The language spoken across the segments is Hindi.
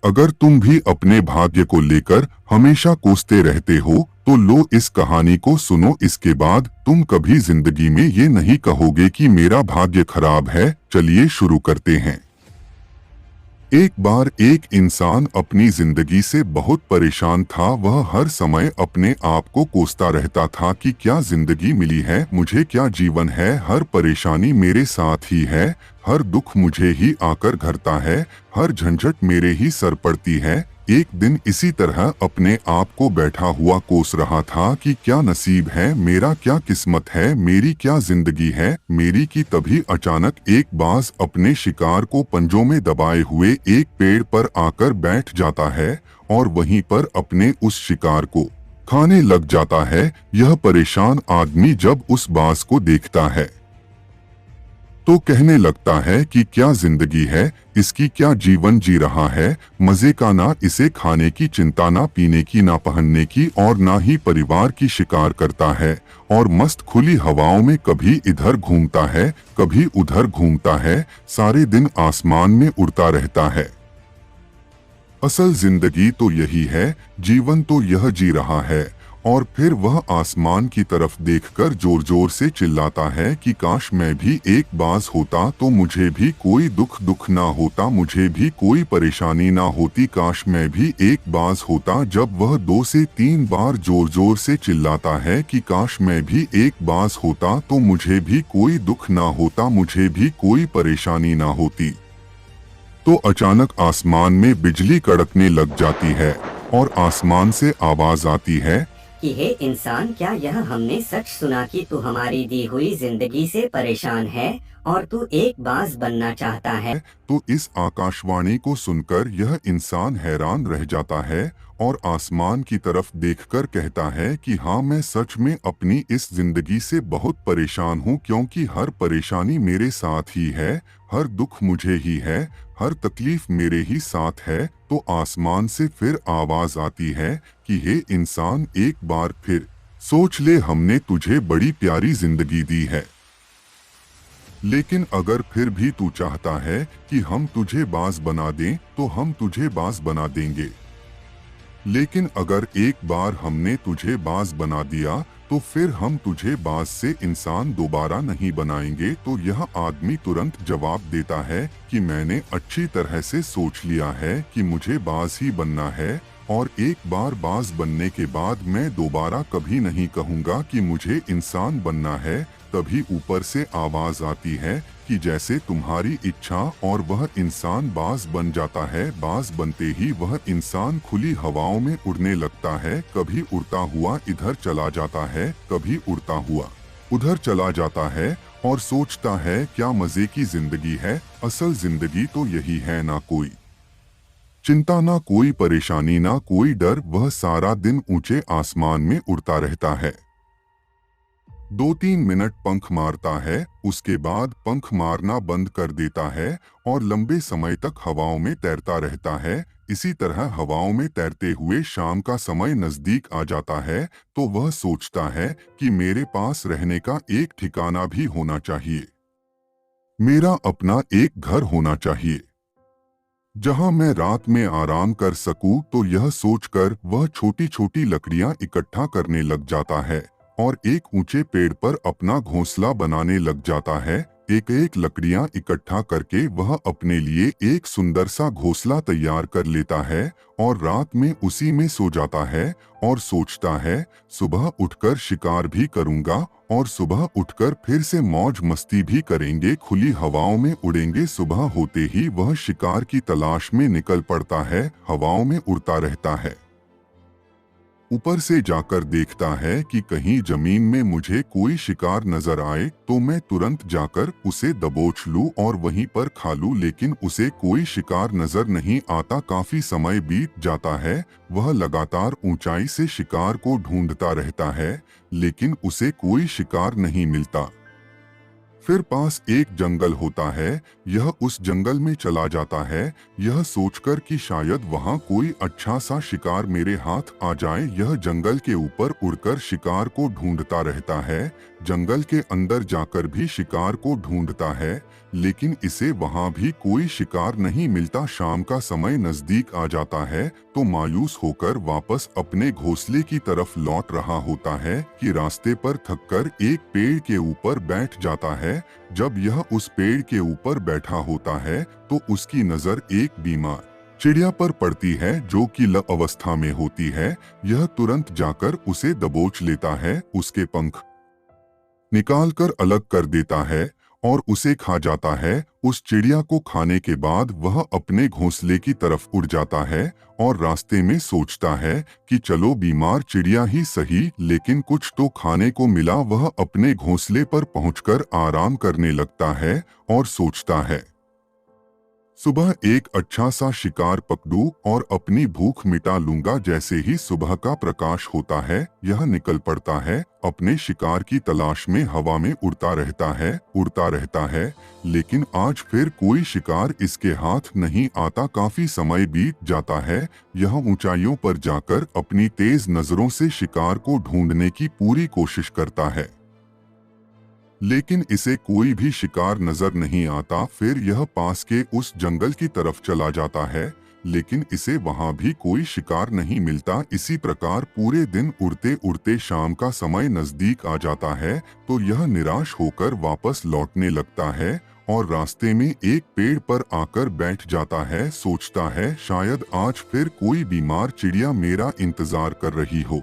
अगर तुम भी अपने भाग्य को लेकर हमेशा कोसते रहते हो तो लो इस कहानी को सुनो। इसके बाद तुम कभी जिंदगी में ये नहीं कहोगे कि मेरा भाग्य खराब है। चलिए शुरू करते हैं। एक बार एक इंसान अपनी जिंदगी से बहुत परेशान था। वह हर समय अपने आप को कोसता रहता था कि क्या जिंदगी मिली है मुझे, क्या जीवन है, हर परेशानी मेरे साथ ही है, हर दुख मुझे ही आकर घरता है, हर झंझट मेरे ही सर पड़ती है। एक दिन इसी तरह अपने आप को बैठा हुआ कोस रहा था कि क्या नसीब है मेरा, क्या किस्मत है मेरी, क्या जिंदगी है मेरी कि तभी अचानक एक बाज अपने शिकार को पंजों में दबाए हुए एक पेड़ पर आकर बैठ जाता है और वहीं पर अपने उस शिकार को खाने लग जाता है। यह परेशान आदमी जब उस बाज को देखता है तो कहने लगता है कि क्या जिंदगी है इसकी, क्या जीवन जी रहा है, मजे का ना इसे खाने की चिंता, ना पीने की, ना पहनने की और ना ही परिवार की शिकार करता है और मस्त खुली हवाओं में कभी इधर घूमता है कभी उधर घूमता है, सारे दिन आसमान में उड़ता रहता है। असल जिंदगी तो यही है, जीवन तो यह जी रहा है। और फिर वह आसमान की तरफ देखकर जोर जोर से चिल्लाता है कि काश मैं भी एक बाज होता तो मुझे भी कोई दुख ना होता, मुझे भी कोई परेशानी ना होती, काश मैं भी एक बाज होता। जब वह 2 से 3 बार जोर जोर से चिल्लाता है कि काश मैं भी एक बाज होता तो मुझे भी कोई दुख ना होता, मुझे भी कोई परेशानी ना होती, तो अचानक आसमान में बिजली कड़कने लग जाती है और आसमान से आवाज आती है कि हे इंसान, क्या यह हमने सच सुना कि तू हमारी दी हुई जिंदगी से परेशान है और तू एक बाज बनना चाहता है। तो इस आकाशवाणी को सुनकर यह इंसान हैरान रह जाता है और आसमान की तरफ देखकर कहता है कि हाँ, मैं सच में अपनी इस जिंदगी से बहुत परेशान हूँ, क्योंकि हर परेशानी मेरे साथ ही है, हर दुख मुझे ही है, हर तकलीफ मेरे ही साथ है। तो आसमान से फिर आवाज आती है कि हे इंसान, एक बार फिर सोच ले, हमने तुझे बड़ी प्यारी जिंदगी दी है, लेकिन अगर फिर भी तू चाहता है कि हम तुझे बाज बना दें तो हम तुझे बाज बना देंगे, लेकिन अगर एक बार हमने तुझे बाज बना दिया तो फिर हम तुझे बाज से इंसान दोबारा नहीं बनाएंगे। तो यह आदमी तुरंत जवाब देता है कि मैंने अच्छी तरह से सोच लिया है कि मुझे बाज ही बनना है और एक बार बाज बनने के बाद मैं दोबारा कभी नहीं कहूँगा कि मुझे इंसान बनना है। तभी ऊपर से आवाज आती है कि जैसे तुम्हारी इच्छा, और वह इंसान बाज बन जाता है। बाज बनते ही वह इंसान खुली हवाओं में उड़ने लगता है, कभी उड़ता हुआ इधर चला जाता है, कभी उड़ता हुआ उधर चला जाता है और सोचता है क्या मजे की जिंदगी है। असल जिंदगी तो यही है, ना कोई चिंता, ना कोई परेशानी, ना कोई डर, वह सारा दिन ऊंचे आसमान में उड़ता रहता है। 2-3 मिनट पंख मारता है, उसके बाद पंख मारना बंद कर देता है और लंबे समय तक हवाओं में तैरता रहता है। इसी तरह हवाओं में तैरते हुए शाम का समय नजदीक आ जाता है तो वह सोचता है कि मेरे पास रहने का एक ठिकाना भी होना चाहिए, मेरा अपना एक घर होना चाहिए जहां मैं रात में आराम कर सकूं। तो यह सोचकर वह छोटी छोटी लकड़ियां इकट्ठा करने लग जाता है और एक ऊंचे पेड़ पर अपना घोंसला बनाने लग जाता है। एक एक लकड़ियां इकट्ठा करके वह अपने लिए एक सुंदर सा घोंसला तैयार कर लेता है और रात में उसी में सो जाता है और सोचता है सुबह उठकर शिकार भी करूंगा और सुबह उठकर फिर से मौज मस्ती भी करेंगे, खुली हवाओं में उड़ेंगे। सुबह होते ही वह शिकार की तलाश में निकल पड़ता है, हवाओं में उड़ता रहता है। ऊपर से जाकर देखता है कि कहीं जमीन में मुझे कोई शिकार नजर आए तो मैं तुरंत जाकर उसे दबोच लूं और वहीं पर खा लूं, लेकिन उसे कोई शिकार नजर नहीं आता। काफी समय बीत जाता है, वह लगातार ऊंचाई से शिकार को ढूंढता रहता है, लेकिन उसे कोई शिकार नहीं मिलता। फिर पास एक जंगल होता है, यह उस जंगल में चला जाता है, यह सोचकर कि शायद वहाँ कोई अच्छा सा शिकार मेरे हाथ आ जाए। यह जंगल के ऊपर उड़कर शिकार को ढूंढता रहता है, जंगल के अंदर जाकर भी शिकार को ढूंढता है, लेकिन इसे वहाँ भी कोई शिकार नहीं मिलता। शाम का समय नजदीक आ जाता है तो मायूस होकर वापस अपने घोंसले की तरफ लौट रहा होता है कि रास्ते पर थककर एक पेड़ के ऊपर बैठ जाता है। जब यह उस पेड़ के ऊपर बैठा होता है तो उसकी नजर एक बीमार चिड़िया पर पड़ती है जो कि लय अवस्था में होती है। यह तुरंत जाकर उसे दबोच लेता है, उसके पंख निकालकर अलग कर देता है और उसे खा जाता है। उस चिड़िया को खाने के बाद वह अपने घोंसले की तरफ उड़ जाता है और रास्ते में सोचता है कि चलो बीमार चिड़िया ही सही, लेकिन कुछ तो खाने को मिला। वह अपने घोंसले पर पहुंचकर आराम करने लगता है और सोचता है सुबह एक अच्छा सा शिकार पकड़ूं और अपनी भूख मिटा लूंगा। जैसे ही सुबह का प्रकाश होता है यह निकल पड़ता है, अपने शिकार की तलाश में हवा में उड़ता रहता है, लेकिन आज फिर कोई शिकार इसके हाथ नहीं आता। काफी समय बीत जाता है, यह ऊंचाइयों पर जाकर अपनी तेज नजरों से शिकार को ढूंढने की पूरी कोशिश करता है, लेकिन इसे कोई भी शिकार नजर नहीं आता। फिर यह पास के उस जंगल की तरफ चला जाता है, लेकिन इसे वहां भी कोई शिकार नहीं मिलता। इसी प्रकार पूरे दिन उड़ते उड़ते शाम का समय नजदीक आ जाता है तो यह निराश होकर वापस लौटने लगता है और रास्ते में एक पेड़ पर आकर बैठ जाता है। सोचता है शायद आज फिर कोई बीमार चिड़िया मेरा इंतजार कर रही हो,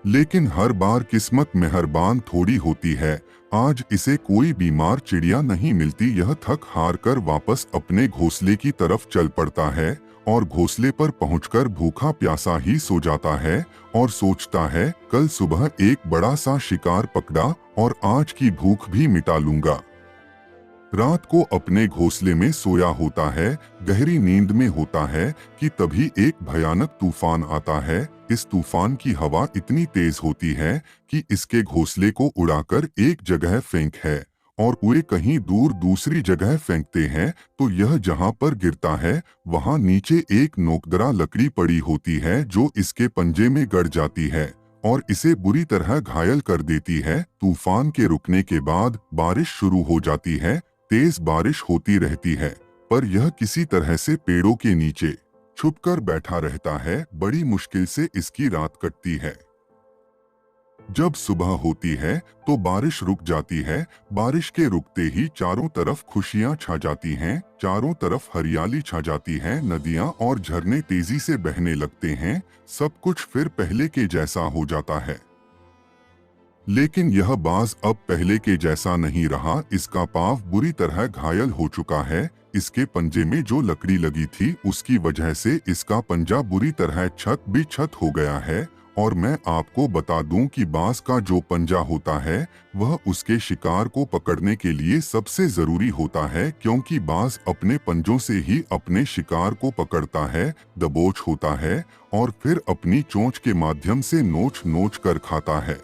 लेकिन हर बार किस्मत मेहरबान थोड़ी होती है। आज इसे कोई बीमार चिड़िया नहीं मिलती। यह थक हार कर वापस अपने घोंसले की तरफ चल पड़ता है और घोंसले पर पहुंचकर भूखा प्यासा ही सो जाता है और सोचता है कल सुबह एक बड़ा सा शिकार पकड़ा और आज की भूख भी मिटा लूंगा। रात को अपने घोंसले में सोया होता है, गहरी नींद में होता है कि तभी एक भयानक तूफान आता है। इस तूफान की हवा इतनी तेज होती है कि इसके घोंसले को उड़ाकर एक जगह फेंक है और वे कहीं दूर दूसरी जगह फेंकते हैं तो यह जहां पर गिरता है वहां नीचे एक नोकदरा लकड़ी पड़ी होती है जो इसके पंजे में गड़ जाती है और इसे बुरी तरह घायल कर देती है। तूफान के रुकने के बाद बारिश शुरू हो जाती है, तेज बारिश होती रहती है, पर यह किसी तरह से पेड़ों के नीचे छुपकर बैठा रहता है। बड़ी मुश्किल से इसकी रात कटती है। जब सुबह होती है तो बारिश रुक जाती है। बारिश के रुकते ही चारों तरफ खुशियां छा जाती हैं, चारों तरफ हरियाली छा जाती है, नदियां और झरने तेजी से बहने लगते हैं, सब कुछ फिर पहले के जैसा हो जाता है। लेकिन यह बाज अब पहले के जैसा नहीं रहा। इसका पाँव बुरी तरह घायल हो चुका है। इसके पंजे में जो लकड़ी लगी थी उसकी वजह से इसका पंजा बुरी तरह क्षत हो गया है। और मैं आपको बता दूं कि बाज का जो पंजा होता है वह उसके शिकार को पकड़ने के लिए सबसे जरूरी होता है, क्योंकि बाज अपने पंजों से ही अपने शिकार को पकड़ता है, दबोच होता है और फिर अपनी चोंच के माध्यम से नोच नोच कर खाता है।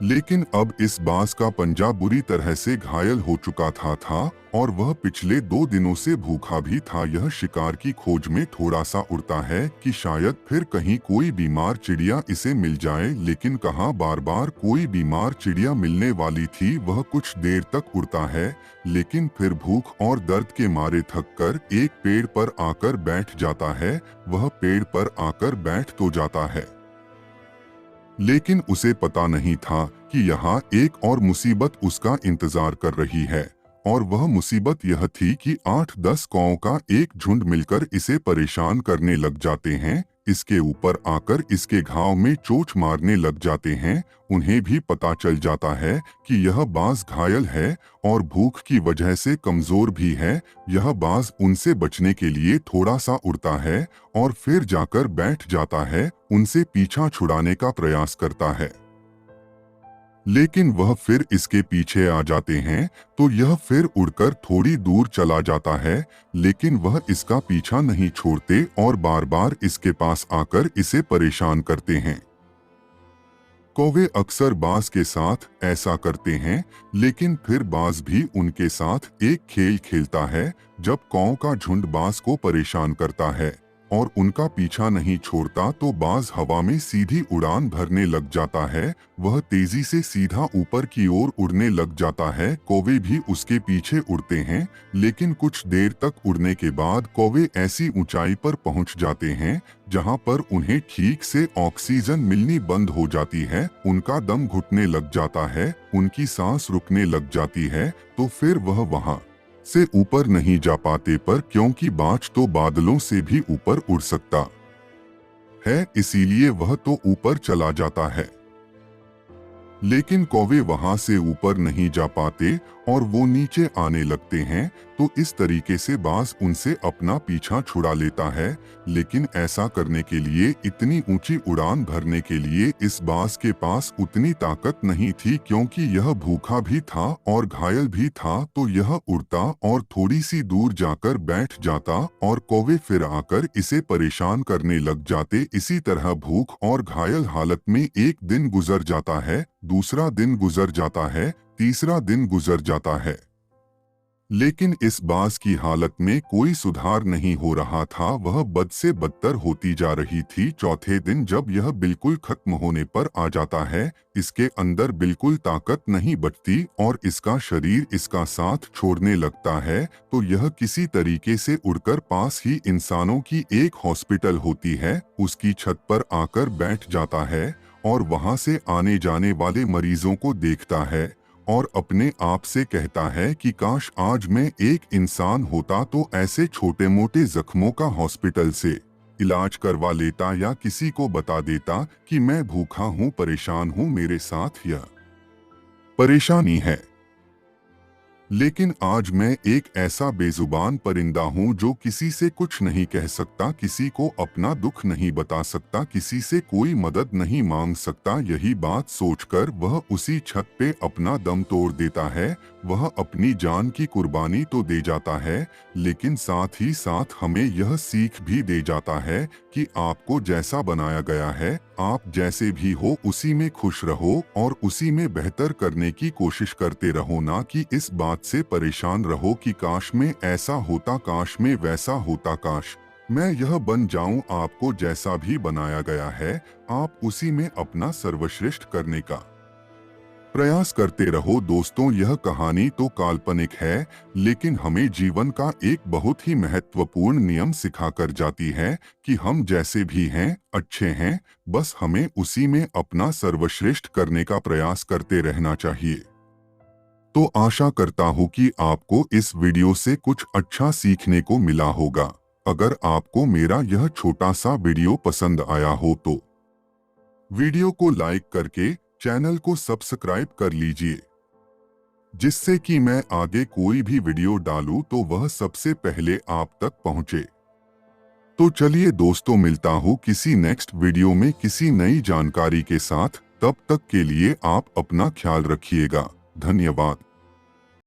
लेकिन अब इस बाज का पंजा बुरी तरह से घायल हो चुका था और वह पिछले 2 दिनों से भूखा भी था। यह शिकार की खोज में थोड़ा सा उड़ता है कि शायद फिर कहीं कोई बीमार चिड़िया इसे मिल जाए, लेकिन कहाँ बार बार कोई बीमार चिड़िया मिलने वाली थी। वह कुछ देर तक उड़ता है, लेकिन फिर भूख और दर्द के मारे थक कर एक पेड़ पर आकर बैठ जाता है। वह पेड़ पर आकर बैठ तो जाता है, लेकिन उसे पता नहीं था कि यहाँ एक और मुसीबत उसका इंतजार कर रही है। और वह मुसीबत यह थी कि 8-10 कौओं का एक झुंड मिलकर इसे परेशान करने लग जाते हैं। इसके ऊपर आकर इसके घाव में चोट मारने लग जाते हैं। उन्हें भी पता चल जाता है कि यह बाज घायल है और भूख की वजह से कमजोर भी है। यह बाज उनसे बचने के लिए थोड़ा सा उड़ता है और फिर जाकर बैठ जाता है, उनसे पीछा छुड़ाने का प्रयास करता है, लेकिन वह फिर इसके पीछे आ जाते हैं तो यह फिर उड़कर थोड़ी दूर चला जाता है, लेकिन वह इसका पीछा नहीं छोड़ते और बार बार इसके पास आकर इसे परेशान करते हैं। कौवे अक्सर बाज के साथ ऐसा करते हैं, लेकिन फिर बाज भी उनके साथ एक खेल खेलता है। जब कौओं का झुंड बाज को परेशान करता है और उनका पीछा नहीं छोड़ता तो बाज हवा में सीधी उड़ान भरने लग जाता है। वह तेजी से सीधा ऊपर की ओर उड़ने लग जाता है। कौवे भी उसके पीछे उड़ते हैं, लेकिन कुछ देर तक उड़ने के बाद कौवे ऐसी ऊंचाई पर पहुंच जाते हैं जहां पर उन्हें ठीक से ऑक्सीजन मिलनी बंद हो जाती है। उनका दम घुटने लग जाता है, उनकी सांस रुकने लग जाती है। तो फिर वह वहां से ऊपर नहीं जा पाते, पर क्योंकि बाज तो बादलों से भी ऊपर उड़ सकता है, इसीलिए वह तो ऊपर चला जाता है। लेकिन कौवे वहां से ऊपर नहीं जा पाते और वो नीचे आने लगते हैं। तो इस तरीके से बाज उनसे अपना पीछा छुड़ा लेता है। लेकिन ऐसा करने के लिए, इतनी ऊंची उड़ान भरने के लिए इस बाज के पास उतनी ताकत नहीं थी, क्योंकि यह भूखा भी था और घायल भी था। तो यह उड़ता और थोड़ी सी दूर जाकर बैठ जाता और कौवे फिर आकर इसे परेशान करने लग जाते। इसी तरह भूख और घायल हालत में एक दिन गुजर जाता है, दूसरा दिन गुजर जाता है, तीसरा दिन गुजर जाता है। लेकिन इस बाज की हालत में कोई सुधार नहीं हो रहा था, वह बद से बदतर होती जा रही थी। चौथे दिन जब यह बिल्कुल खत्म होने पर आ जाता है, इसके अंदर बिल्कुल ताकत नहीं बचती और इसका शरीर इसका साथ छोड़ने लगता है। तो यह किसी तरीके से उड़कर पास ही इंसानों की एक हॉस्पिटल होती है, उसकी छत पर आकर बैठ जाता है और वहां से आने जाने वाले मरीजों को देखता है और अपने आप से कहता है कि काश आज मैं एक इंसान होता तो ऐसे छोटे मोटे जख्मों का हॉस्पिटल से इलाज करवा लेता या किसी को बता देता कि मैं भूखा हूँ, परेशान हूँ, मेरे साथ यह परेशानी है। लेकिन आज मैं एक ऐसा बेजुबान परिंदा हूँ जो किसी से कुछ नहीं कह सकता, किसी को अपना दुख नहीं बता सकता, किसी से कोई मदद नहीं मांग सकता। यही बात सोचकर वह उसी छत पे अपना दम तोड़ देता है। वह अपनी जान की कुर्बानी तो दे जाता है, लेकिन साथ ही साथ हमें यह सीख भी दे जाता है कि आपको जैसा बनाया गया है, आप जैसे भी हो उसी में खुश रहो और उसी में बेहतर करने की कोशिश करते रहो, ना कि इस बात से परेशान रहो कि काश में ऐसा होता, काश में वैसा होता, काश मैं यह बन जाऊं। आपको जैसा भी बनाया गया है, आप उसी में अपना सर्वश्रेष्ठ करने का प्रयास करते रहो। दोस्तों, यह कहानी तो काल्पनिक है, लेकिन हमें जीवन का एक बहुत ही महत्वपूर्ण नियम सिखा कर जाती है कि हम जैसे भी हैं अच्छे हैं, बस हमें उसी में अपना सर्वश्रेष्ठ करने का प्रयास करते रहना चाहिए। तो आशा करता हूँ कि आपको इस वीडियो से कुछ अच्छा सीखने को मिला होगा। अगर आपको मेरा यह छोटा सा वीडियो पसंद आया हो तो वीडियो को लाइक करके चैनल को सब्सक्राइब कर लीजिए, जिससे कि मैं आगे कोई भी वीडियो डालूं तो वह सबसे पहले आप तक पहुंचे। तो चलिए दोस्तों, मिलता हूं किसी नेक्स्ट वीडियो में किसी नई जानकारी के साथ। तब तक के लिए आप अपना ख्याल रखिएगा। धन्यवाद।